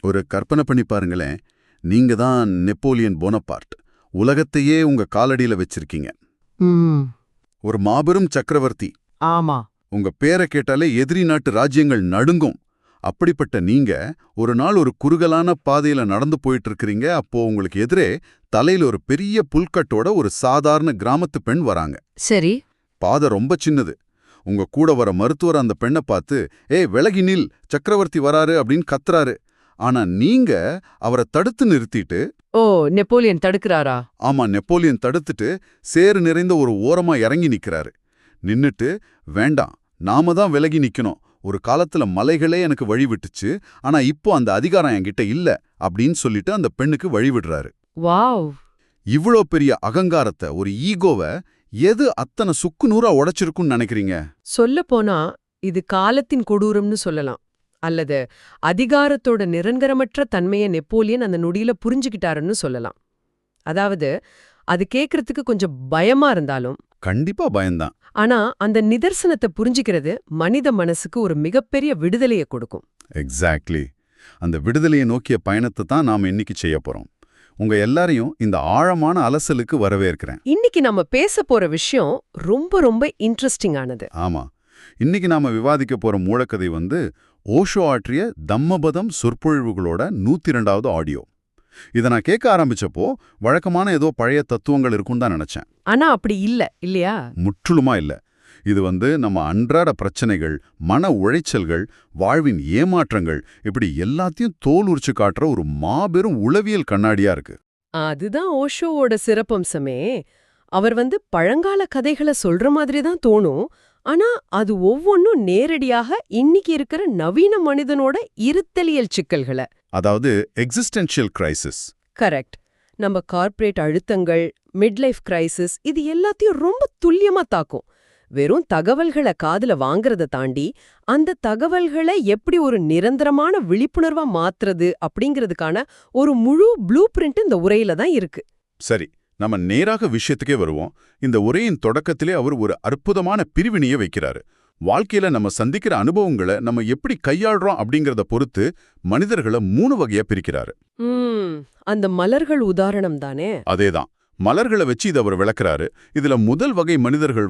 ஒரு கற்பனை பண்ணி பாருங்களேன், நீங்க தான் நெப்போலியன் போனபார்ட். உலகத்தையே உங்க காலடியில வச்சிருக்கீங்க. ம். ஒரு மாபெரும் சக்கரவர்த்தி. ஆமா. உங்க பேரை கேட்டாலே எதிரி நாட்டு ராஜ்யங்கள் நடுங்கும். அப்படிப்பட்ட நீங்க ஒரு நாள் ஒரு குறுகலான பாதையில நடந்து போயிட்டு இருக்கிறீங்க. அப்போ உங்களுக்கு எதிரே தலையில ஒரு பெரிய புல்கட்டோட ஒரு சாதாரண கிராமத்து பெண் வராங்க. சரி. பாதை ரொம்ப சின்னது. உங்க கூட வர மருத்துவர் அந்த பெண்ணை பார்த்து, ஏய் விலகி நில், சக்கரவர்த்தி வராரு அப்படின்னு கத்துறாரு. ஆனா நீங்க அவரை தடுத்து நிறுத்திட்டு, ஓ, நெப்போலியன் தடுக்கிறாரா? ஆமா, நெப்போலியன் தடுத்துட்டு சேறு நிறைந்த ஒரு ஓரமா இறங்கி நிக்கிறாரு. நின்னுட்டு, வேண்டாம், நாம தான் விலகி நிக்கணும். ஒரு காலத்துல மலைகளே எனக்கு வழி விட்டுச்சு, ஆனா இப்போ அந்த அதிகாரம் என்கிட்ட இல்ல அப்படின்னு சொல்லிட்டு அந்த பெண்ணுக்கு வழி விடுறாரு. வாவ். இவ்ளோ பெரிய அகங்காரத்தை, ஒரு ஈகோவை எது அத்தனை சுக்கு நூறா உடைச்சிருக்குன்னு நினைக்கிறீங்க? சொல்லப்போனா இது காலத்தின் கொடூரம்னு சொல்லலாம். அல்லது அதிகாரத்தோட நிரந்தரமற்ற தன்மையை நெப்போலியன் அந்த நொடியில புரிஞ்சுக்கிட்டாருன்னு சொல்லலாம். அதாவது அது கேட்கறதுக்கு கொஞ்சம் பயமா இருந்தாலும், கண்டிப்பா பயம்தான். ஆனா அந்த நிதர்சனத்தை புரிஞ்சுக்கிறது மனித மனசுக்கு ஒரு மிகப்பெரிய விடுதலையை கொடுக்கும். எக்ஸாக்ட்லி. அந்த விடுதலையை நோக்கிய பயணத்தை தான் நாம இன்னைக்கு செய்ய போறோம். உங்க எல்லாரையும் இந்த ஆழமான அலசலுக்கு வரவேற்கிறேன். இன்னைக்கு நம்ம பேச போற விஷயம் ரொம்ப ரொம்ப இன்ட்ரெஸ்டிங் ஆனது. ஆமா, இன்னைக்கு நாம விவாதிக்க போற மூலக்கதை ஓஷோ ஆற்றிய தம்மபதம் சொற்பொழிவுகளோட 102வது ஆடியோ. இதை நான் கேட்க ஆரம்பிச்சப்போ வழக்கமான ஏதோ பழைய தத்துவங்கள் இருக்குன்னு தான் நினைச்சேன். ஆனா அப்படி இல்ல, இல்லையா? முற்றிலுமா இல்ல. இது நம்ம அன்றாட பிரச்சனைகள், மன உளைச்சல்கள், வாழ்வின் ஏமாற்றங்கள், இப்படி எல்லாத்தையும் தோல் உரிச்சு காட்டுற ஒரு மாபெரும் உளவியல் கண்ணாடியா இருக்கு. அதுதான் ஓஷோவோட சிறப்பம்சமே. அவர் பழங்கால கதைகளை சொல்ற மாதிரி தான் தோணும். ஆனா அது ஒவ்வொன்னும் நேரடியாக இன்னைக்கு இருக்கிற நவீன மனிதனோட இருத்தலியல் சிக்கல்களை, அதாவது எக்ஸிஸ்டென்ஷியல் கிரைசிஸ். கரெக்ட். நம்ம கார்ப்பரேட் அழுத்தங்கள், மிட்லைஃப் கிரைசிஸ், இது எல்லாத்தையும் ரொம்ப துல்லியமா தாக்கும். வெறும் தகவல்களை காதுல வாங்கறத தாண்டி அந்த தகவல்களை எப்படி ஒரு நிரந்தரமான விழிப்புணர்வா மாத்துறது அப்படிங்கிறதுக்கான ஒரு முழு ப்ளூ பிரிண்ட் இந்த உரையில தான் இருக்கு. சரி, நம்ம நேராக விஷயத்துக்கே வருவோம். இந்த உரையின் தொடக்கத்திலே அவர் ஒரு அற்புதமான பிரிவினையை வைக்கிறாரு. வாழ்க்கையில நம்ம சந்திக்கிற அனுபவங்களை நம்ம எப்படி கையாளுறோம் அப்படிங்கறத பொறுத்து மனிதர்களை 3 வகையா பிரிக்கிறாரு. அந்த மலர்கள் உதாரணம் தானே? அதேதான். மலர்களை வச்சு இதை அவர் விளக்குறாரு. இதுல முதல் வகை மனிதர்கள்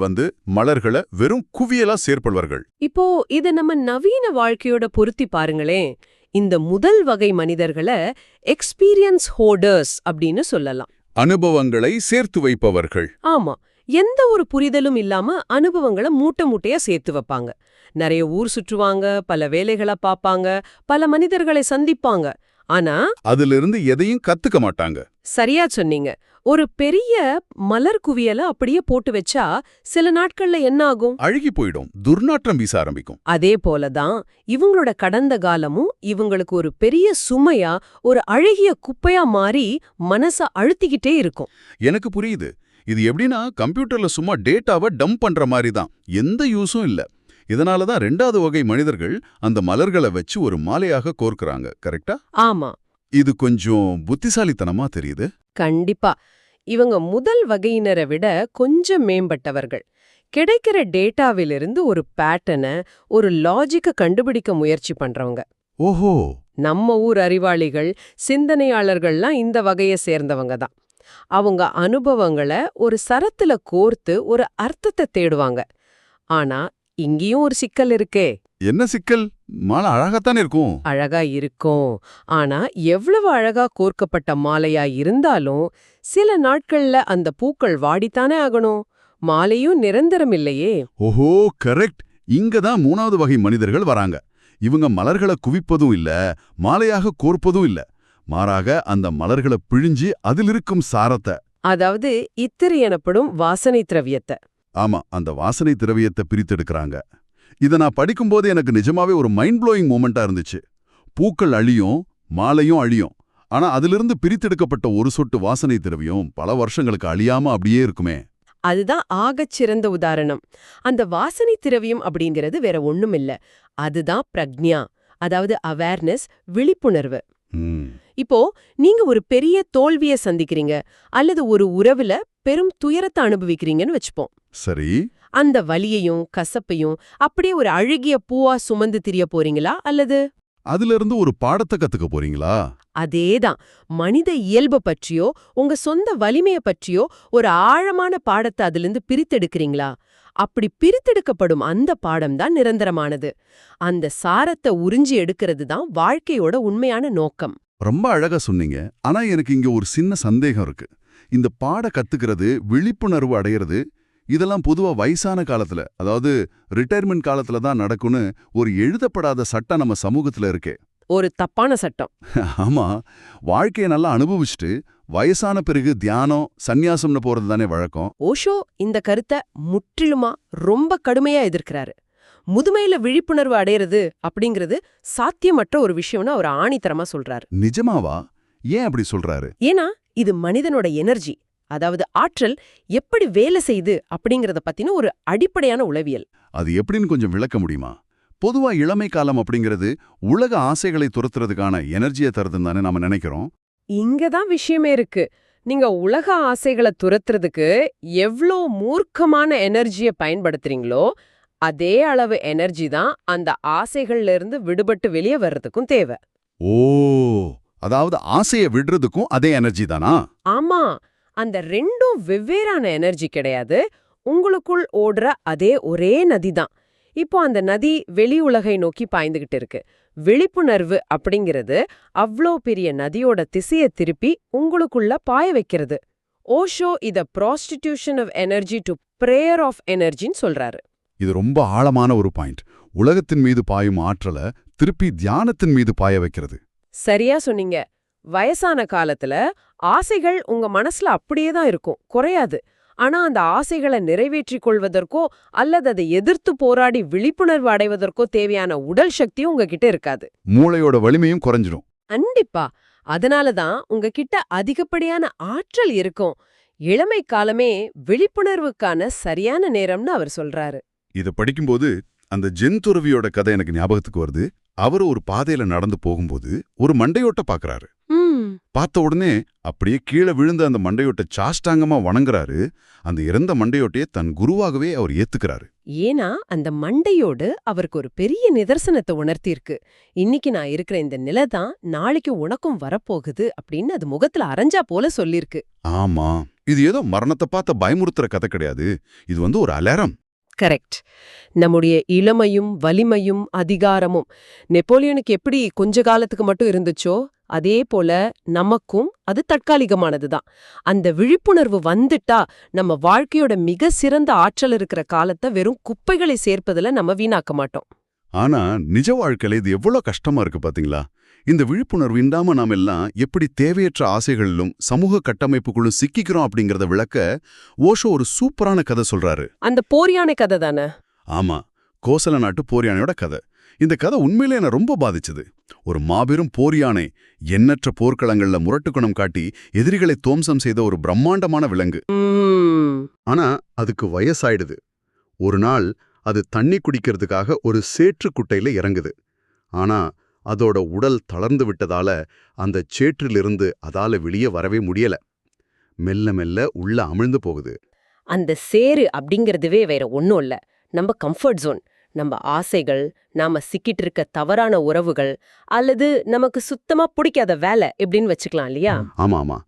மலர்களை வெறும் குவியலா சேர்ப்பவர்கள். இப்போ இத நம்ம நவீன வாழ்க்கையோட பொருத்தி பாருங்களேன். இந்த முதல் வகை மனிதர்களை எக்ஸ்பீரியன்ஸ் ஹோல்டர்ஸ் அப்படின்னு சொல்லலாம். அனுபவங்களை சேர்த்து வைப்பவர்கள். ஆமா, எந்த ஒரு புரிதலும் இல்லாம அனுபவங்களை மூட்டை மூட்டையா சேர்த்து வைப்பாங்க. நிறைய ஊர் சுற்றுவாங்க, பல வேலைகளை பாப்பாங்க, பல மனிதர்களை சந்திப்பாங்க. ஆனா அதிலிருந்து எதையும் கத்துக்க மாட்டாங்க. சரியா சொன்னீங்க. ஒரு பெரிய மலர் குவியலை அப்படியே போட்டு வச்சா சில நாட்கள்ல என்ன ஆகும்? அழுகி போயிடும், துர்நாற்றம் வீச ஆரம்பிக்கும். அதே போலதான் இவங்களோட கடந்த காலமும் இவங்களுக்கு ஒரு பெரிய சுமையா, ஒரு அழகிய குப்பையா மாறி மனச அழுத்திக்கிட்டே இருக்கும். எனக்கு புரியுது. இது எப்படின்னா கம்ப்யூட்டர்ல சும்மா டேட்டாவை டம்ப் பண்ற மாதிரி தான், எந்த யூஸும் இல்ல. இதனாலதான் 2வது வகை மனிதர்கள் அந்த மலர்களை வச்சு ஒரு மாலையாக கோர்க்கறாங்க. கரெக்டா? ஆமா. இது கொஞ்சம் புத்திசாலித்தனமா தெரியுது. கண்டிப்பா. இவங்க முதல் வகையினரை விட கொஞ்சம் மேம்பட்டவர்கள். கிடைக்கிற டேட்டாவிலிருந்து ஒரு பேட்டர்னை, ஒரு லாஜிக்க கண்டுபிடிக்க முயற்சி பண்றவங்க. ஓஹோ. நம்ம ஊர் அறிவாளிகள், சிந்தனையாளர்கள்லாம் இந்த வகையை சேர்ந்தவங்க தான். அவங்க அனுபவங்களை ஒரு சரத்துல கோர்த்து ஒரு அர்த்தத்தை தேடுவாங்க. ஆனா இங்கேயும் ஒரு சிக்கல் இருக்கே. என்ன சிக்கல்? மாலை அழகாத்தானே இருக்கும். அழகா இருக்கும். ஆனா எவ்வளவு அழகா கோர்க்கப்பட்ட மாலையா இருந்தாலும் சில நாட்கள்ல அந்த பூக்கள் வாடித்தானே ஆகணும். மாலையும் நிரந்தரம் இல்லையே. ஓஹோ, கரெக்ட். இங்கதான் 3வது வகை மனிதர்கள் வராங்க. இவங்க மலர்களை குவிப்பதும் இல்ல, மாலையாக கோர்ப்பதும் இல்ல. மாறாக அந்த மலர்களை பிழிஞ்சு அதில் இருக்கும் சாரத்தை, அதாவது இத்திரி எனப்படும் வாசனை திரவியத்தை. ஆமா, அந்த வாசனை திரவியத்தை பிரித்தெடுக்கிறாங்க. இதை நான் படிக்கும்போது எனக்கு நிஜமாவே ஒரு மைண்ட் ப்ளோயிங் மூமெண்டா இருந்துச்சு. பூக்கள் அழியும், மாலையும் அழியும். ஆனா அதிலிருந்து பிரித்தெடுக்கப்பட்ட ஒரு சொட்டு வாசனை திரவியம் பல வருஷங்களுக்கு அழியாம அப்படியே இருக்குமே. அதுதான் ஆகச் சிறந்த உதாரணம். அந்த வாசனை திரவியம் அப்படிங்கிறது வேற ஒண்ணுமில்ல. அதுதான் பிரக்ஞா, அதாவது அவேர்னஸ், விழிப்புணர்வு. இப்போ நீங்க ஒரு பெரிய தோல்வியை சந்திக்கிறீங்க, அல்லது ஒரு உறவுல பெரும் துயரத்தை அனுபவிக்கிறீங்கன்னு வச்சுப்போம். சரி. அந்த வலியையும் கசப்பையும் அப்படியே ஒரு அழுகிய பூவா சுமந்து திரிய போறீங்களா, அல்லது அதிலிருந்து ஒரு பாடத்தை கத்துக்க போறீங்களா? அதேதான். மனித இயல்பு பற்றியோ உங்க சொந்த வலிமைய பற்றியோ ஒரு ஆழமான பாடத்தை அதிலிருந்து பிரித்தெடுக்கிறீங்களா? அப்படி பிரித்தெடுக்கப்படும் அந்த பாடம் தான் நிரந்தரமானது. அந்த சாரத்தை உறிஞ்சி எடுக்கிறது தான் வாழ்க்கையோட உண்மையான நோக்கம். ரொம்ப அழகா சொன்னீங்க. ஆனா எனக்கு இங்க ஒரு சின்ன சந்தேகம் இருக்கு. இந்த கத்துக்கிறது, விழிப்புணர்வு அடையிறது, இதெல்லாம் பொதுவா வயசான காலத்துல, அதாவது ரிட்டையர்மெண்ட் காலத்துல தான் நடக்கும்னு ஒரு எழுதப்படாத சட்டம் நம்ம சமூகத்துல இருக்கே. ஒரு தப்பான சட்டம். ஆமா, வாழ்க்கையை நல்லா அனுபவிச்சுட்டு வயசான பிறகு தியானம், சந்நியாசம்னு போறது தானே வழக்கம். ஓஷோ இந்த கருத்தை முற்றிலுமா ரொம்ப கடுமையா எதிர்க்கிறாரு. முதுமையில விழிப்புணர்வு அடையிறது அப்படிங்கிறது சாத்தியமற்ற ஒரு விஷயம்னு அவர் ஆணித்தரமா சொல்றாரு. நிஜமாவா? ஏன் அப்படி சொல்றாரு? ஏன்னா இது மனிதனோட எனர்ஜி, அதாவது ஆற்றல் எப்படி வேலை செய்யுது அப்படிங்கறத பத்தின ஒரு அடிப்படையான உளவியல். அது எப்படின்னு கொஞ்சம் விளக்க முடியுமா? பொதுவா இளமை காலம் அப்படிங்கிறது உலக ஆசைகளை துரத்துறதுக்கான எனர்ஜியை தருதுன்னு தானே நாம நினைக்கிறோம். இங்கதான் விஷயமே இருக்கு. நீங்க உலக ஆசைகளை துரத்துறதுக்கு எவ்ளோ மூர்க்கமான எனர்ஜியை பயன்படுத்துறீங்களோ அதே அளவு எனர்ஜி தான் அந்த ஆசைகள்ல இருந்து விடுபட்டு வெளியே வர்றதுக்கும் தேவை. ஓ, அதாவது ஆசையை விடுறதுக்கும் அதே எனர்ஜி தானா? ஆமா, அந்த ரெண்டும் வெவ்வேறான எனர்ஜி கிடையாது. உங்களுக்குள் ஓடுற அதே ஒரே நதி தான். இப்போ அந்த நதி வெளி உலகை நோக்கி பாய்ந்துகிட்டு இருக்கு. விழிப்புணர்வு அப்படிங்கிறது அவ்ளோ பெரிய நதியோட திசையை திருப்பி உங்களுக்குள்ள பாய வைக்கிறது. ஓஷோ இத prostitution of energy to prayer of எனர்ஜின்னு சொல்றாரு. இது ரொம்ப ஆழமான ஒரு பாயிண்ட். உலகத்தின் மீது பாயும் ஆற்றலை திருப்பி தியானத்தின் மீது பாய வைக்கிறது. சரியா சொன்னீங்க. வயசான காலத்துல ஆசைகள் உங்க மனசுல அப்படியே தான் இருக்கும், குறையாது. ஆனா அந்த ஆசைகளை நிறைவேற்றிக் கொள்வதற்கோ அல்லது அதை எதிர்த்து போராடி விழிப்புணர்வு அடைவதற்கோ தேவையான உடல் சக்தியும் உங்ககிட்ட இருக்காது. மூளையோட வலிமையும் குறைஞ்சிடும். கண்டிப்பா. அதனாலதான் உங்ககிட்ட அதிகப்படியான ஆற்றல் இருக்கும். இளமை காலமே விழிப்புணர்வுக்கான சரியான நேரம்னு அவர் சொல்றாரு. இத படிக்கும்போது அந்த ஜென் துறவியோட கதை எனக்கு ஞாபகத்துக்கு வருது. அவர் ஒரு பாதையில நடந்து போகும்போது ஒரு மண்டையோட்ட பாக்குறாரு. பார்த்த உடனே அப்படியே கீழே விழுந்த அந்த மண்டையோட்ட சாஷ்டாங்கமா வணங்குறாரு. அந்த இறந்த மண்டையோட்டையே தன் குருவாகவே அவர் ஏத்துக்கிறாரு. ஏன்னா அந்த மண்டையோடு அவருக்கு ஒரு பெரிய நிதர்சனத்தை உணர்த்தியிருக்கு. இன்னைக்கு நான் இருக்கிற இந்த நிலை தான் நாளைக்கு உனக்கும் வரப்போகுது அப்படின்னு அது முகத்துல அரைஞ்சா போல சொல்லிருக்கு. ஆமா, இது ஏதோ மரணத்தை பார்த்த பயமுறுத்துற கதை கிடையாது. இது ஒரு அலாரம். கரெக்ட். நம்முடைய இளமையும் வலிமையும் அதிகாரமும் நெப்போலியனுக்கு எப்படி கொஞ்ச காலத்துக்கு மட்டும் இருந்துச்சோ அதே போல நமக்கும் அது தற்காலிகமானதுதான். அந்த விழிப்புணர்வு வந்துட்டா நம்ம வாழ்க்கையோட மிக சிறந்த ஆற்றல் இருக்கிற காலத்தை வெறும் குப்பைகளை சேர்ப்பதுல நம்ம வீணாக்க மாட்டோம். ஆனா நிஜ வாழ்க்கையில இது எவ்வளவு கஷ்டமா இருக்கு பாத்தீங்களா? இந்த விழிப்புணர்வு இல்லாம நாம எல்லாம் எப்படி தேவையற்ற ஆசைகளிலும் சமூக கட்டமைப்புக்குள்ளும் சிக்கிக்கிறோம் அப்படிங்கறத விளக்க ஓஷோ ஒரு சூப்பரான கதை சொல்றாரு. அந்த போரியானை கதை தானே? ஆமா, கோசல நாட்டு போரியானையோட கதை. இந்த கதை உண்மையிலே என்ன ரொம்ப பாதிச்சது. ஒரு மாபெரும் போரியானை எண்ணற்ற போர்க்களங்கள்ல முரட்டுக்குணம் காட்டி எதிரிகளை துவம்சம் செய்த ஒரு பிரம்மாண்டமான விலங்கு. ஆனா அதுக்கு வயசாயிடுது. ஒரு நாள் அது தண்ணி குடிக்கிறதுக்காக ஒரு சேற்று குட்டையில இறங்குது. ஆனா அதோட உடல் தளர்ந்து விட்டதால அந்த சேற்றிலிருந்து அதால வெளியே வரவே முடியல. மெல்ல மெல்ல உள்ள அமிழ்ந்து போகுது. அந்த சேரு அப்படிங்கிறதுவே வேற ஒன்னும் இல்ல, நம்ம கம்ஃபர்ட் ஜோன். நம்ம ஆசைகள், நாம சிக்கிட்டு இருக்க தவறான உறவுகள், அல்லது நமக்கு சுத்தமா பிடிக்காத வேலை எப்படின்னு வச்சுக்கலாம் இல்லையா? ஆமா ஆமா,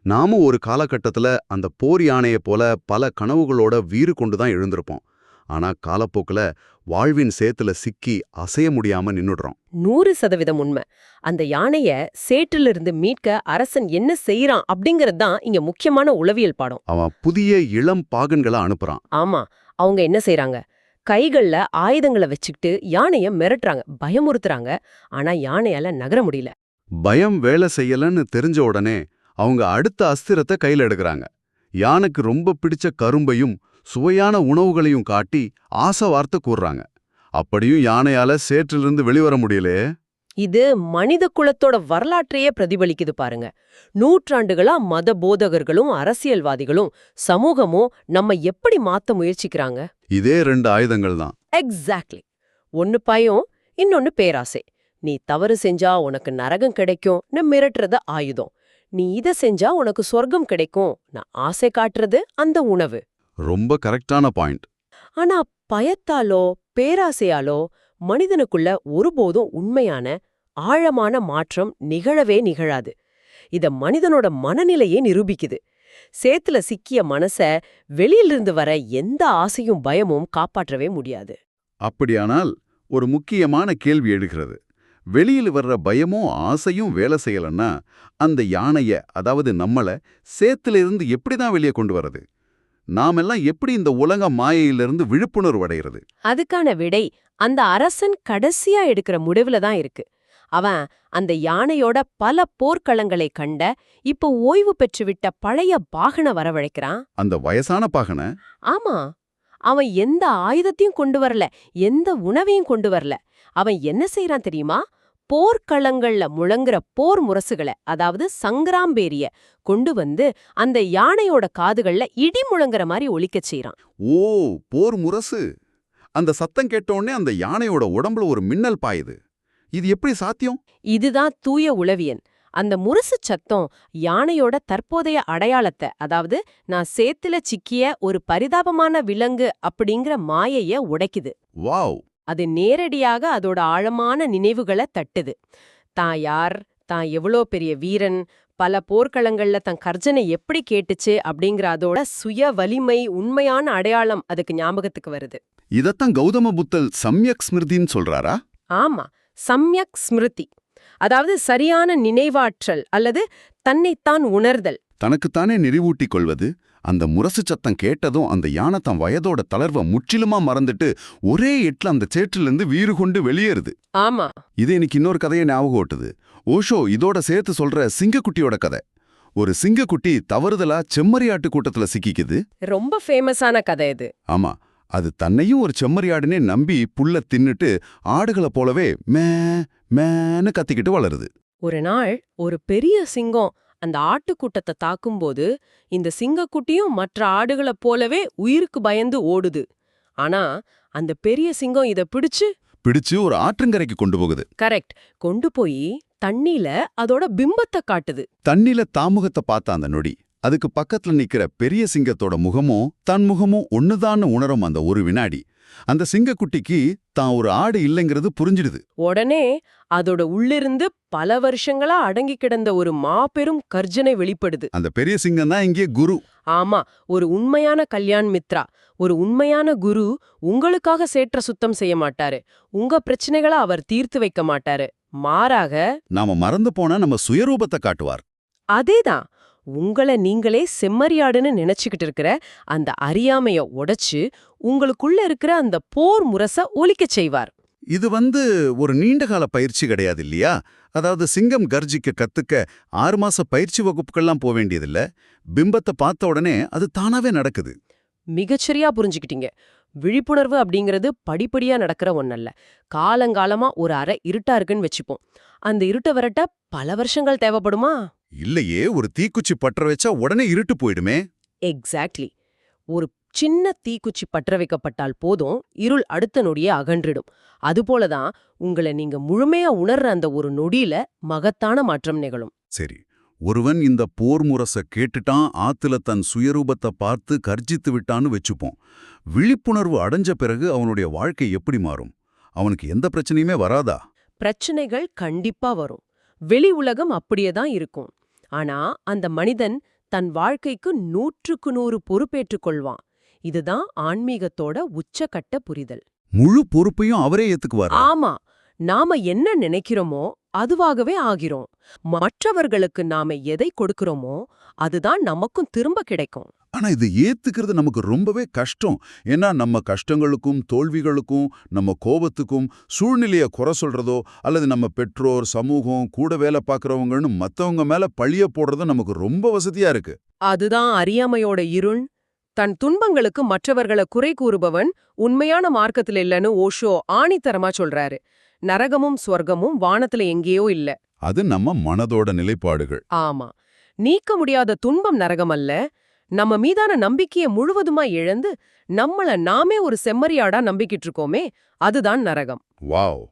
நாமும் ஒரு காலகட்டத்துல அந்த போர் யானையை போல பல கனவுகளோட வீறு கொண்டுதான் எழுந்திருப்போம். ஆனா காலப்போக்குல வாழ்வின் சேத்துல சிக்கி அசைய முடியாம நின்னுடுறோம். 100% உண்மை. அந்த யானைய சேற்றிலிருந்து மீட்க அரசன் என்ன செய்யறான் அப்படிங்கறது தான் இங்க முக்கியமான உளவியல் பாடம். அவன் புதிய இளம் பாகன்களை அனுப்புறான். ஆமா, அவங்க என்ன செய்யறாங்க? கைகள்ல ஆயுதங்களை வச்சுக்கிட்டு யானைய மிரட்டுறாங்க, பயமுறுத்துறாங்க. ஆனா யானையால நகர முடியல. பயம் வேலை செய்யலன்னு தெரிஞ்ச உடனே அவங்க அடுத்த அஸ்திரத்தை கையில எடுக்கிறாங்க. யானைக்கு ரொம்ப பிடிச்ச கரும்பையும் சுவையான உணவுகளையும் காட்டி ஆசை வார்த்தை கூறுறாங்க. அப்படியும் யானையால சேற்றிலிருந்து வெளிவர முடியலே. இது மனித குலத்தோட வரலாற்றையே பிரதிபலிக்குது பாருங்க. நூற்றாண்டுகளா மத போதகர்களும் அரசியல்வாதிகளும் சமூகமும் நம்ம எப்படி மாத்த முயற்சிக்கிறாங்க? இதே 2 ஆயுதங்கள் தான். எக்ஸாக்ட்லி. ஒன்னு பயம், இன்னொன்னு பேராசை. நீ தவறு செஞ்சா உனக்கு நரகம் கிடைக்கும் மிரட்டுறது ஆயுதம். நீ இத செஞ்சா உனக்கு சொர்க்கம் கிடைக்கும் நான் ஆசை காட்டுறது அந்த உணவு. ரொம்ப கரெக்டான பாயிண்ட். ஆனா பயத்தாலோ பேராசையாலோ மனிதனுக்குள்ள ஒருபோதும் உண்மையான ஆழமான மாற்றம் நிகழவே நிகழாது. இத மனிதனோட மனநிலையே நிரூபிக்குது. சேத்துல சிக்கிய மனச வெளியிலிருந்து வர எந்த ஆசையும் பயமும் காப்பாற்றவே முடியாது. அப்படியானால் ஒரு முக்கியமான கேள்வி எழுகிறது. வெளியில் வர்ற பயமும் ஆசையும் வேலை செய்யலன்னா அந்த யானைய, அதாவது நம்மள சேத்திலிருந்து எப்படி தான் வெளியே கொண்டு வரது? நாமெல்லாம் எப்படி இந்த உலக மாயையிலிருந்து விழிப்புணர்வு அடைகிறது? அதுக்கான விடை அந்த அரசன் கடைசியா எடுக்கிற முடிவுல தான் இருக்கு. அவன் அந்த யானையோட பல போர்க்களங்களை கண்ட, இப்ப ஓய்வு பெற்றுவிட்ட பழைய பாகனை வரவழைக்கிறான். அந்த வயசான பாகன ஆமா, அவன் எந்த ஆயுதத்தையும் கொண்டு வரல, எந்த உணவையும் கொண்டு வரல. அவன் என்ன செய்யறான் தெரியுமா? போர்க்களங்கள்ல முழங்குற போர் முரசுகளை, அதாவது சங்கராம்பேரிய கொண்டு வந்து அந்த யானையோட காதுகள்ல இடி முழங்குற மாதிரி ஒலிக்கச் செய்யறான். ஓ, போர் முரசு! அந்த சத்தம் கேட்டோடனே அந்த யானையோட உடம்புல ஒரு மின்னல் பாயுது. இது எப்படி சாத்தியம்? இதுதான் தூய உளவியல். அந்த முரசு சத்தம் யானையோட தற்போதைய அடையாளத்தை, அதாவது நான் சேத்துல சிக்கிய ஒரு பரிதாபமான விலங்கு அப்படிங்கிற மாயைய உடைக்குது. வாவ்! அது நேரடியாக அதோட ஆழமான நினைவுகளை தட்டுது. தான் யார், தான் எவ்வளோ பெரிய வீரன், பல போர்க்களங்கள்ல தன் கர்ஜனை எப்படி கேட்டுச்சு அப்படிங்கிற அதோட சுய வலிமை, உண்மையான அடையாளம் அதுக்கு ஞாபகத்துக்கு வருது. இதத்தான் கௌதம புத்தர் சம்யக் ஸ்மிருதின்னு சொல்றாரா? ஆமா, சம்யக் ஸ்மிருதி, அதாவது சரியான நினைவாற்றல் அல்லது தன்னைத்தான் உணர்தல். தனக்குத்தானே நினைவூட்டிக் கொள்வது. அந்த முரசு சத்தம் கேட்டதும் அந்த யானை தன் வயதோட தளர்வை முற்றிலுமா மறந்துட்டு ஒரே எட்ல அந்த சேற்றிலிருந்து வீறு கொண்டு வெளியேறுது. ஆமா, இது எனக்கு இன்னொரு கதையை ஞாபகம் ஓட்டுது. ஓஷோ இதோட சேர்த்து சொல்ற சிங்கக்குட்டியோட கதை. ஒரு சிங்கக்குட்டி தவறுதலா செம்மறியாட்டு கூட்டத்துல சிக்கிக்குது. ரொம்ப ஃபேமஸான கதை இது. ஆமா, அது தன்னையும் ஒரு செம்மறியாடுனே நம்பி புல்ல தின்னுட்டு ஆடுகளை போலவே மே மேன்னு கத்திக்கிட்டு வளருது. ஒரு நாள் ஒரு பெரிய சிங்கம் அந்த ஆட்டுக்கூட்டத்தை தாக்கும்போது இந்த சிங்கக்குட்டியும் மற்ற ஆடுகளைப் போலவே உயிருக்கு பயந்து ஓடுது. ஆனா அந்த பெரிய சிங்கம் இத பிடிச்சு ஒரு ஆற்றங்கரைக்கு கொண்டு போகுது. கரெக்ட், கொண்டு போய் தண்ணில அதோட பிம்பத்தை காட்டுது. தண்ணில தாமுகத்தை பார்த்த அந்த நொடி அதுக்கு பக்கத்துல நிக்கிற பெரிய சிங்கத்தோட முகமும் தன் முகமும் ஒண்ணுதான்னு உணரும். அந்த ஒரு வினாடி அந்த சிங்கக்குட்டிக்கு தான் ஒரு ஆடு இல்லைங்கிறது புரிஞ்சிடுது. உடனே அதோட உள்ளிருந்து பல வருஷங்களா அடங்கி கிடந்த ஒரு மாபெரும் கர்ஜனை வெளிப்படுது. அந்த பெரிய சிங்கம் தான் இங்கே குரு. ஆமா, ஒரு உண்மையான கல்யாண் மித்ரா, ஒரு உண்மையான குரு உங்களுக்காக சேற்ற சுத்தம் செய்ய மாட்டாரு, உங்க பிரச்சனைகளை அவர் தீர்த்து வைக்க மாட்டாரு. மாறாக நாம மறந்து போனா நம்ம சுயரூபத்தை காட்டுவார். அதேதான், உங்களை நீங்களே செம்மறியாடுன்னு நினைச்சுக்கிட்டு இருக்கிற அந்த அறியாமைய உடைச்சு உங்களுக்குள்ள இருக்கிற அந்த போர் முரச ஒலிக்கச் செய்வார். இது ஒரு நீண்டகால பயிற்சி கிடையாது இல்லையா? அதாவது சிங்கம் கர்ஜிக்க கத்துக்க 6 மாச பயிற்சி வகுப்புக்கெல்லாம் போக வேண்டியதில்ல. பிம்பத்தை பார்த்த உடனே அது தானாவே நடக்குது. மிகச்சரியா புரிஞ்சுக்கிட்டீங்க. விழிப்புணர்வு அப்படிங்கிறது படிப்படியா நடக்கிற ஒன்னல்ல. காலங்காலமா ஒரு அறை இருட்டா இருக்குன்னு வச்சுப்போம். அந்த இருட்ட வரட்ட பல வருஷங்கள் தேவைப்படுமா? இல்லையே, ஒரு தீக்குச்சி பற்ற வச்சா உடனே இருட்டு போயிடுமே. எக்ஸாக்ட்லி. ஒரு சின்ன தீக்குச்சி பற்ற வைக்கப்பட்டால் போதும், இருள் அடுத்த நொடியே அகன்றிடும். அதுபோலதான் உங்களை நீங்க முழுமையா உணர்ற அந்த ஒரு நொடியில மகத்தான மாற்றம் நிகழும். சரி, ஒருவன் இந்த போர் முரச கேட்டுட்டான், ஆத்துல தன் சுயரூபத்தை பார்த்து கர்ஜித்து விட்டான்னு வச்சுப்போம். விழிப்புணர்வு அடைஞ்ச பிறகு அவனுடைய வாழ்க்கை எப்படி மாறும்? அவனுக்கு எந்த பிரச்சனையுமே வராதா? பிரச்சனைகள் கண்டிப்பா வரும். வெளி உலகம் அப்படியே தான் இருக்கும். ஆனா அந்த மனிதன் தன் வாழ்க்கைக்கு 100க்கு 100 பொறுப்பேற்றுக் கொள்வான். இதுதான் ஆன்மீகத்தோட உச்சக்கட்ட புரிதல். முழு பொறுப்பையும் அவரே ஏத்துக்குவார். ஆமா, நாம என்ன நினைக்கிறோமோ அதுவாகவே ஆகிறோம். மற்றவர்களுக்கு நாம எதை கொடுக்கிறோமோ அதுதான் நமக்கும் திரும்ப கிடைக்கும். ஆனா இது ஏத்துக்கிறது நமக்கு ரொம்பவே கஷ்டம். ஏன்னா நம்ம கஷ்டங்களுக்கும் தோல்விகளுக்கும் நம்ம கோபத்துக்கும் சூழ்நிலைய குறை சொல்றதோ அல்லது நம்ம பெற்றோர், சமூகம், கூட வேலை பார்க்கறவங்கன்னு மத்தவங்க மேல பழிய போடுறது நமக்கு ரொம்ப வசதியா இருக்கு. அதுதான் அறியாமையோட இருள். தன் துன்பங்களுக்கு மற்றவர்களை குறை கூறுபவன் உண்மையான மார்க்கத்துல இல்லைன்னு ஓஷோ ஆணித்தரமா சொல்றாரு. நரகமும் ஸ்வர்க்கமும் வானத்துல எங்கேயோ இல்ல. அது நம்ம மனதோட நிலைப்பாடுகள். ஆமா, நீக்க முடியாத துன்பம் நரகம் அல்ல. நம்ம மீதான நம்பிக்கையை முழுவதுமா இழந்து நம்மள நாமே ஒரு செம்மறியாடா நம்பிக்கிட்டு இருக்கோமே, அதுதான் நரகம். வாவ்!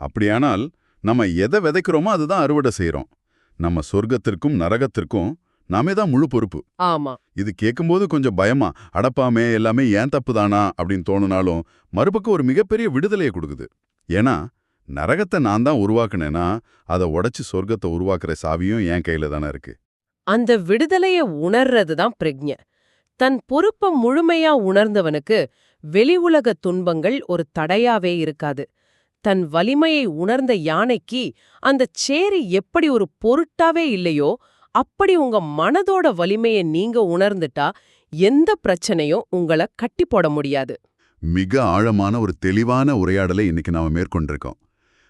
அப்படியானால் நம்ம எதை விதைக்கிறோமோ அதுதான் அறுவடை செய்யறோம். நம்ம சொர்க்கத்திற்கும் நரகத்திற்கும் நாமே தான் முழு பொறுப்பு. ஆமா, இது கேட்கும்போது கொஞ்சம் பயமா, அடப்பாமே எல்லாமே ஏன் தப்பு தானா அப்படின்னு தோணுனாலும் மறுபக்கம் ஒரு மிகப்பெரிய விடுதலையை கொடுக்குது. ஏன்னா நரகத்தை நான் தான் உருவாக்குனேன்னா அதை உடைச்சு சொர்க்கத்தை உருவாக்குற சாவியும் என் கையில தானே இருக்கு. அந்த விடுதலைய உணர்றது தான் பிரக்ஞை. தன் பொறுப்ப முழுமையா உணர்ந்தவனுக்கு வெளி உலக துன்பங்கள் ஒரு தடையாவே இருக்காது. தன் வலிமையை உணர்ந்த யானைக்கு அந்த சேரி எப்படி ஒரு பொருட்டாவே இல்லையோ, அப்படி உங்க மனதோட வலிமைய நீங்க உணர்ந்துட்டா எந்த பிரச்சனையும் உங்கள கட்டி போட முடியாது. மிக ஆழமான ஒரு தெளிவான உரையாடலை இன்னைக்கு நாம மேற்கொண்டிருக்கோம்.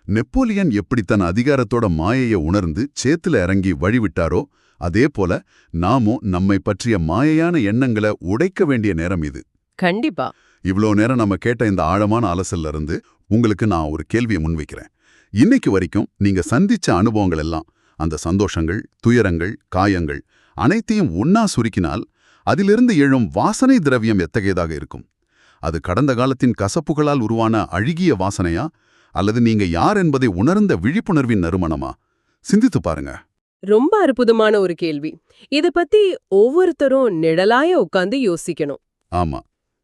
நெப்போலியன் எப்படி தன் அதிகாரத்தோட மாயையை உணர்ந்து சேத்துல இறங்கி வழிவிட்டாரோ, அதே போல நாமும் நம்மை பற்றிய மாயையான எண்ணங்களை உடைக்க வேண்டிய நேரம் இது. கண்டிப்பா. இவ்ளோ நேரம் நம்ம கேட்ட இந்த ஆழமான அலசல்ல இருந்து உங்களுக்கு நான் ஒரு கேள்வியை முன்வைக்கிறேன். இன்னைக்கு வரைக்கும் நீங்க சந்திச்ச அனுபவங்கள் எல்லாம், அந்த சந்தோஷங்கள், துயரங்கள், காயங்கள் அனைத்தையும் ஒன்னா சுருக்கினால் அதிலிருந்து எழும் வாசனை திரவியம் எத்தகையதாக இருக்கும்? அது கடந்த காலத்தின் கசப்புகளால் உருவான அழுகிய வாசனையா, அல்லது நீங்க யார் என்பதை உணர்ந்த விழிப்புணர்வின் நறுமணமா? சிந்தித்து பாருங்க. ரொம்ப அற்புதமான ஒரு கேள்வி. இத பத்தி ஒவ்வொருத்தரும் நிழலாய உட்கார்ந்து யோசிக்கணும். ஆமா.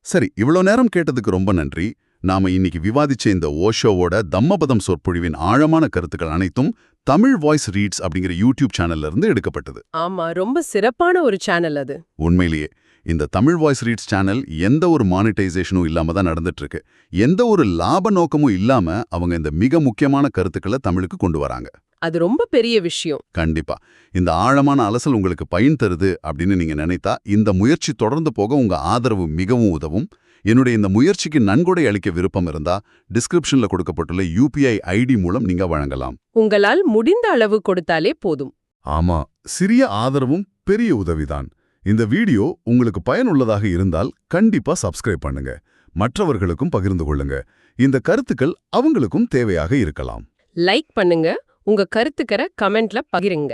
சரி, இவ்வளோ நேரம் கேட்டதுக்கு ரொம்ப நன்றி. நாம இன்னைக்கு விவாதிச்ச இந்த ஓஷோவோட தம்மபதம் சொற்பொழிவின் ஆழமான கருத்துக்கள் அனைத்தும் தமிழ் வாய்ஸ் ரீட்ஸ் அப்படிங்கிற யூடியூப் சேனல்ல இருந்து எடுக்கப்பட்டது. ஆமா, ரொம்ப சிறப்பான ஒரு சேனல் அது. உண்மையிலேயே இந்த தமிழ் வாய்ஸ் ரீட்ஸ் சேனல் எந்த ஒரு மானிட்டைசேஷனும் இல்லாம தான் நடந்துட்டு இருக்கு. எந்த ஒரு லாப நோக்கமும் இல்லாம அவங்க இந்த மிக முக்கியமான கருத்துக்களை தமிழுக்கு கொண்டு வராங்க. அது ரொம்ப பெரிய விஷயம். கண்டிப்பா. இந்த ஆழமான அலசல் உங்களுக்கு பயன் தருது அப்படின்னு நீங்க நினைத்தா இந்த முயற்சி தொடர்ந்து போக உங்க ஆதரவு மிகவும் உதவும். என்னுடைய இந்த முயற்சிக்கு நன்கொடை அளிக்க விருப்பம் இருந்தா டிஸ்கிரிப்ஷன்ல கொடுக்கப்பட்டுள்ள UPI ID மூலம் நீங்க வழங்கலாம். உங்களால் முடிந்த அளவு கொடுத்தாலே போதும். ஆமா, சிறிய ஆதரவும் பெரிய உதவிதான். இந்த வீடியோ உங்களுக்கு பயனுள்ளதாக இருந்தால் கண்டிப்பா சப்ஸ்கிரைப் பண்ணுங்க. மற்றவர்களுக்கும் பகிர்ந்து கொள்ளுங்க. இந்த கருத்துக்கள் அவங்களுக்கும் தேவையாக இருக்கலாம். லைக் பண்ணுங்க, உங்க கருத்துக்களை கமெண்ட்ல பகிருங்க.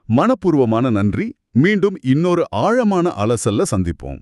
மனப்பூர்வமான நன்றி. மீண்டும் இன்னொரு ஆழமான அலசல்ல சந்திப்போம்.